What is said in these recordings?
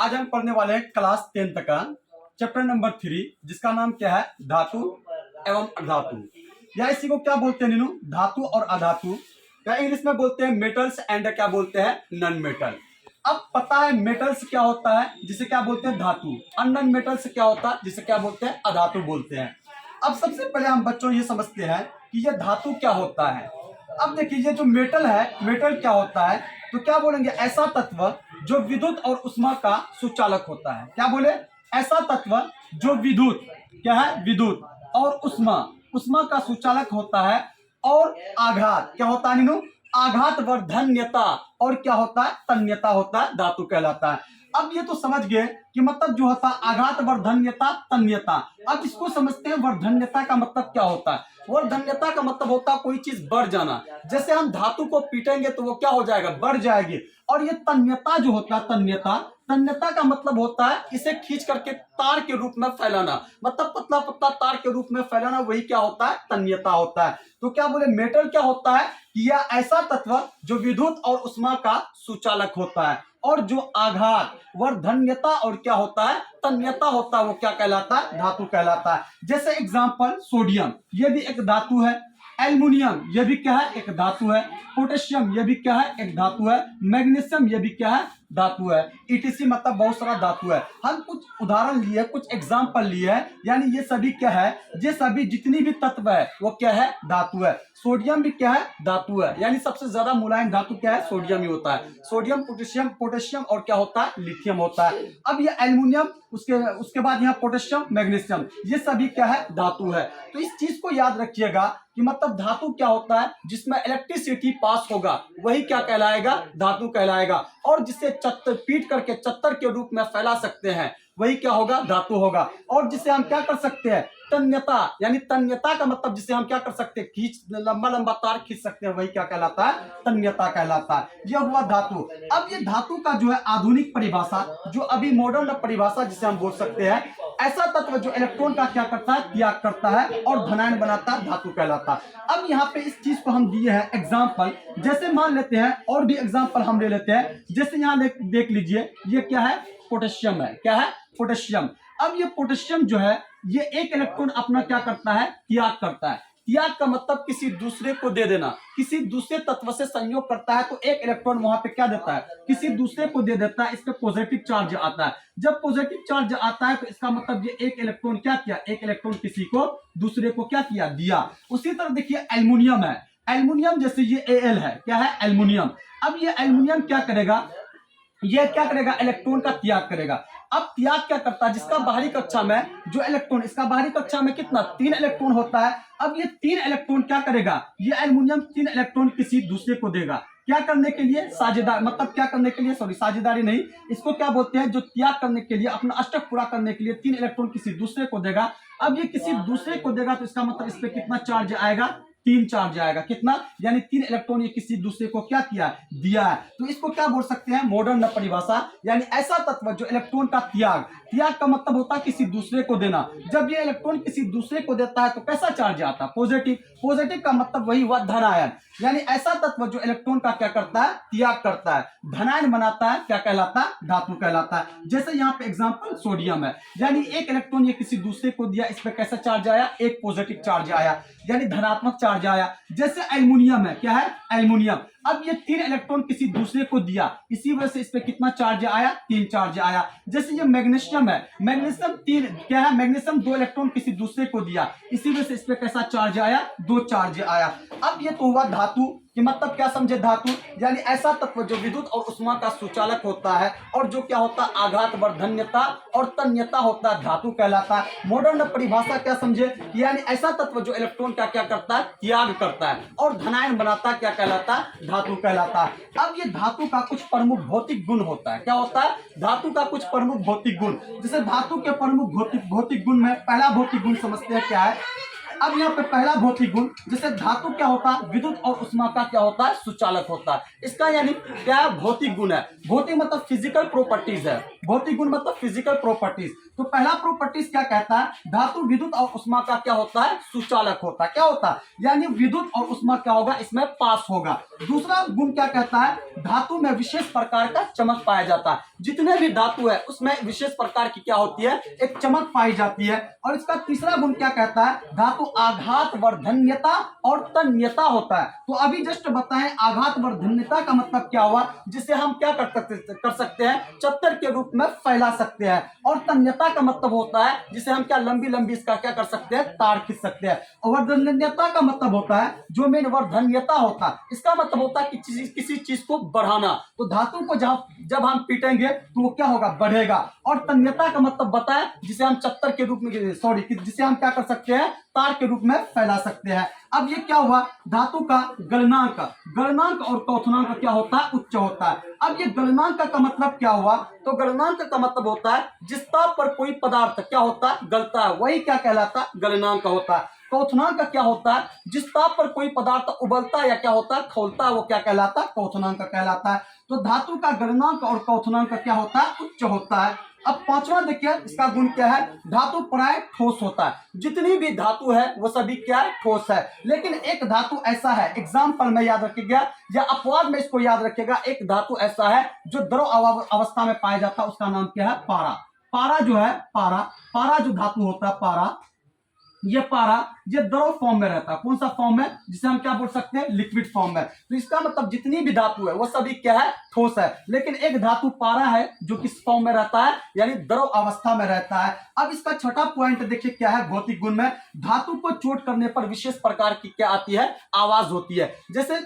आज हम पढ़ने वाले हैं क्लास 10th का चैप्टर नंबर 3, जिसका नाम क्या है, धातु एवं अधातु। या इसी को क्या बोलते हैं नीनू, धातु और अधातु। या इंग्लिश में बोलते हैं मेटल्स एंड क्या बोलते हैं, नॉन मेटल। अब पता है मेटल्स क्या होता है, जिसे क्या बोलते हैं, धातु। और नॉन मेटल्स क्या होता है, जिसे क्या बोलते हैं, अधातु बोलते हैं। अब सबसे पहले हम बच्चों ये समझते हैं कि यह धातु क्या होता है। अब देखिए, ये जो मेटल है, मेटल क्या होता है, तो क्या बोलेंगे, ऐसा तत्व जो विद्युत और उष्मा का सुचालक होता है। क्या बोले, ऐसा तत्व जो विद्युत क्या है, विद्युत और उष्मा उष्मा का सुचालक होता है। और आघात क्या होता है नीनू, आघात वर्धन्यता और क्या होता है, तन्यता होता है, धातु कहलाता है। अब ये तो समझ गए कि मतलब जो होता है आघात वर्धन्यता तन्यता। अब इसको समझते हैं, वर्धन्यता का मतलब क्या होता है। वर्धन्यता का मतलब होता है कोई चीज बढ़ जाना। जैसे हम धातु को पीटेंगे तो वो क्या हो जाएगा, बढ़ जाएगी। और ये तन्यता जो होता है, तन्यता तन्यता का मतलब होता है इसे खींच करके तार के रूप में फैलाना, मतलब पतला पतला तार के रूप में फैलाना, वही क्या होता है, तन्यता होता है। तो क्या बोले, मेटल क्या होता है कि यह ऐसा तत्व जो विद्युत और उष्मा का सुचालक होता है। और जो आघात वर्धन्यता और क्या होता है, तन्यता होता है, वो क्या कहलाता है, धातु कहलाता है। जैसे एग्जांपल, सोडियम ये भी एक धातु है, एल्युमिनियम ये भी क्या है, एक धातु है, पोटेशियम ये भी क्या है, एक धातु है, मैग्नीशियम ये भी क्या है, धातु है। ईटीसी मतलब बहुत सारा धातु है। हम कुछ उदाहरण लिए, कुछ एग्जांपल लिए है, यानी ये सभी क्या है, ये सभी जितनी भी तत्व है वो क्या है, धातु है। सोडियम भी क्या है, धातु है, यानी सबसे ज्यादा मुलायम धातु क्या है, सोडियम ही होता है। सोडियम, पोटेशियम, पोटेशियम और क्या होता है, लिथियम होता है। अब ये एल्युमिनियम, उसके बाद यहाँ पोटेशियम, मैग्नीशियम, ये सभी क्या है, धातु है। तो इस चीज को याद रखिएगा कि मतलब धातु क्या होता है, जिसमें इलेक्ट्रिसिटी पास होगा वही क्या कहलाएगा, धातु कहलाएगा। और जिसे पीट करके चत्तर के रूप में फैला सकते हैं वही क्या होगा, धातु होगा। और जिसे हम क्या कर सकते हैं, तन्यता, यानी तन्यता का मतलब जिसे हम क्या कर सकते हैं, खींच, लंबा लंबा तार खींच सकते हैं, वही क्या कहलाता है, तन्यता कहलाता है। यह हुआ धातु। अब ये धातु का जो है आधुनिक परिभाषा, जो अभी मॉडर्न परिभाषा जिसे हम बोल सकते हैं, ऐसा तत्व जो इलेक्ट्रॉन का क्या करता है, त्याग करता है और धनायन बनाता है, धातु कहलाता है। अब यहाँ पे इस चीज को हम दिए हैं एग्जाम्पल। जैसे मान लेते हैं, और भी एग्जाम्पल हम ले लेते हैं। जैसे यहाँ देख लीजिए, ये क्या है, पोटेशियम है, क्या है, पोटेशियम। अब ये पोटेशियम जो है, ये एक इलेक्ट्रॉन अपना क्या करता है, त्याग करता है। त्याग का मतलब किसी दूसरे को दे देना। किसी दूसरे तत्व से संयोग करता है तो एक इलेक्ट्रॉन वहां पे क्या देता है, किसी दूसरे को दे देता है। इस पे पॉजिटिव चार्ज आता है। जब पॉजिटिव चार्ज आता है तो इसका मतलब ये एक इलेक्ट्रॉन क्या किया, एक इलेक्ट्रॉन किसी को दूसरे को क्या किया, दिया। उसी तरह देखिए एल्युमिनियम है, एल्युमिनियम जैसे ये Al है, क्या है, एल्युमिनियम। अब ये एल्युमिनियम क्या करेगा, ये क्या करेगा, इलेक्ट्रॉन का त्याग करेगा। अब त्याग क्या करता है, जिसका बाहरी कक्षा में जो इलेक्ट्रॉन, इसका बाहरी कक्षा में कितना, 3 इलेक्ट्रॉन होता है। अब ये 3 इलेक्ट्रॉन क्या करेगा, ये एल्युमिनियम 3 इलेक्ट्रॉन किसी दूसरे को देगा। क्या करने के लिए, साझेदार, मतलब क्या करने के लिए, सॉरी साझेदारी नहीं, इसको क्या बोलते हैं, जो त्याग करने के लिए, अपना अष्टक पूरा करने के लिए 3 इलेक्ट्रॉन किसी दूसरे को देगा। अब ये किसी दूसरे को देगा तो इसका मतलब इस पे कितना चार्ज आएगा, 3 चार्ज आएगा। कितना, यानी 3 इलेक्ट्रॉन ये किसी दूसरे को क्या किया, दिया है। तो इसको क्या बोल सकते हैं, मॉडर्न परिभाषा, यानी ऐसा तत्व जो इलेक्ट्रॉन का त्याग, त्याग का मतलब होता है किसी दूसरे को देना। जब ये इलेक्ट्रॉन किसी दूसरे को देता है तो कैसा चार्ज आता है, पॉजिटिव। पॉजिटिव का मतलब वही हुआ धनायन, यानी ऐसा तत्व जो इलेक्ट्रॉन का क्या करता है, त्याग करता है, धनायन बनाता है, क्या कहलाता है, धातु कहलाता है। जैसे यहाँ पे एग्जांपल सोडियम है, यानी एक इलेक्ट्रॉन ये किसी दूसरे को दिया, इस पे कैसा चार्ज आया, एक पॉजिटिव चार्ज आया, यानी धनात्मक चार्ज आया। जैसे एल्युमिनियम है, क्या है, एल्युमिनियम। अब ये 3 इलेक्ट्रॉन किसी दूसरे को दिया, इसी वजह से इस पे कितना चार्ज आया, 3 चार्ज आया। जैसे ये मैग्नीशियम है, मैग्नीशियम 3 क्या है, मैग्नीशियम 2 इलेक्ट्रॉन किसी दूसरे को दिया, इसी वजह से इस पे कैसा चार्ज आया, 2 चार्ज आया। अब ये तो हुआ धातु कि मतलब क्या समझे, धातु यानी ऐसा तत्व जो विद्युत और उष्मा का सुचालक होता है और जो क्या होता है, आघात वर्धन्यता और तन्यता होता है, धातु कहलाता है। मॉडर्न परिभाषा क्या समझे, यानी ऐसा तत्व जो इलेक्ट्रॉन का क्या करता है, त्याग करता है और धनायन बनाता है, क्या कहलाता है, धातु कहलाता है। अब ये धातु का कुछ प्रमुख भौतिक गुण होता है। क्या होता है, धातु का कुछ प्रमुख भौतिक गुण। जैसे धातु के प्रमुख भौतिक गुण में पहला भौतिक गुण समझते हैं क्या है, अब यहाँ पे पहला भौतिक गुण, जैसे धातु क्या होता है, विद्युत और उष्मा का क्या होता है, सुचालक होता है। इसका यानी क्या भौतिक गुण है, भौतिक मतलब फिजिकल प्रॉपर्टीज है, भौतिक गुण मतलब फिजिकल प्रॉपर्टीज। तो पहला प्रॉपर्टीज क्या कहता है, धातु विद्युत और उष्मा का क्या होता है, सुचालक होता है। क्या होता है, यानी विद्युत और उष्मा क्या होगा, इसमें पास होगा। दूसरा गुण क्या कहता है, धातु में विशेष प्रकार का चमक पाया जाता है। जितने भी धातु है उसमें विशेष प्रकार की क्या होती है, एक चमक पाई जाती है। और इसका तीसरा गुण क्या कहता है, धातु आघात वर्धन्यता और तन्यता होता है। तो अभी जस्ट बताएं आघात वर्धन्यता का मतलब क्या हुआ, जिसे हम क्या कर सकते हैं, चत्तर के रूप में फैला सकते हैं। और तन्यता का मतलब होता है जिसे हम क्या लंबी लंबी इसका क्या कर सकते हैं, तार खींच सकते हैं। और वर्धन्यता का मतलब होता है, जो मेन वर्धन्यता होता है इसका मतलब होता है कि किसी चीज को बढ़ाना। तो धातु को जब हम पीटेंगे तो वो क्या होगा, बढ़ेगा। और तन्यता का मतलब बताएं जिसे हम चत्तर के रूप में जिसे हम क्या कर सकते हैं, तार के रूप में फैला सकते हैं। अब ये क्या हुआ, धातु का गलनांक और क्वथनांक क्या होता है, उच्च होता है। अब ये गलनांक का मतलब क्या हुआ, तो गलनांक का मतलब होता है जिस ताप पर कोई पदार्थ क्या होता है, गलता है, वही क्या कहलाता है, गलनांक होता है। क्वथनांक क्या होता है, जिस ताप पर कोई पदार्थ उबलता है या क्या होता है, खौलता है, वो क्या कहलाता है, क्वथनांक कहलाता है। तो धातु का गलनांक और क्वथनांक क्या होता है, उच्च होता है। अब पांचवा देखिए इसका गुण क्या है, धातु प्राय ठोस होता है। जितनी भी धातु है वो सभी क्या है, ठोस है। लेकिन एक धातु ऐसा है, एग्जाम्पल में याद रखिएगा या अपवाद में इसको याद रखिएगा, एक धातु ऐसा है जो द्रव अवस्था में पाया जाता है, उसका नाम क्या है, पारा। पारा जो है, पारा जो धातु होता है, पारा ये द्रव फॉर्म में रहता है। कौन सा फॉर्म है, जिसे हम क्या बोल सकते हैं, लिक्विड फॉर्म में। तो इसका मतलब जितनी भी धातु है वो सभी क्या है, ठोस है। लेकिन एक धातु पारा है जो किस फॉर्म में रहता है, यानी द्रव अवस्था में रहता है। अब इसका छठा पॉइंट देखिए क्या है, भौतिक गुण में धातु को चोट करने पर विशेष प्रकार की क्या आती है, आवाज होती है। जैसे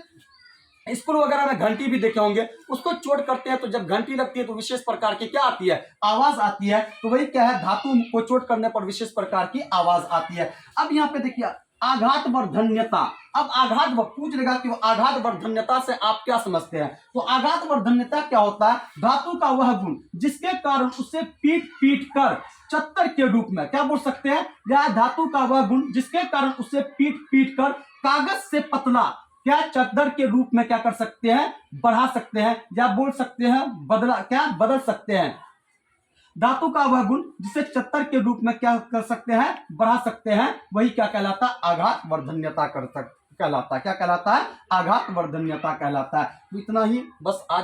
स्कूल वगैरह में घंटी भी देखे होंगे, उसको चोट करते हैं तो जब घंटी लगती है तो विशेष प्रकार की क्या आती है, आवाज आती है। तो वही क्या है, धातु को चोट करने पर विशेष प्रकार की आवाज आती है। अब यहाँ पे देखिए आघात वर्धन्यता। अब आघात पूछ लेगा कि आघात वर्धन्यता से आप क्या समझते हैं, तो आघात वर्धन्यता क्या होता है, धातु का वह गुण जिसके कारण उसे पीट कर चत्तर के रूप में क्या बोल सकते हैं, या धातु का वह गुण जिसके कारण उसे पीट कर कागज से पतला क्या चद्दर के रूप में क्या कर सकते हैं, बढ़ा सकते हैं, या बोल सकते हैं बदल सकते हैं। धातु का वह गुण जिसे चत्तर के रूप में क्या कर सकते हैं, बढ़ा सकते हैं, वही क्या कहलाता है, आघात वर्धन्यता कहलाता है। क्या कहलाता है, आघात वर्धन्यता कहलाता है। तो इतना ही बस आज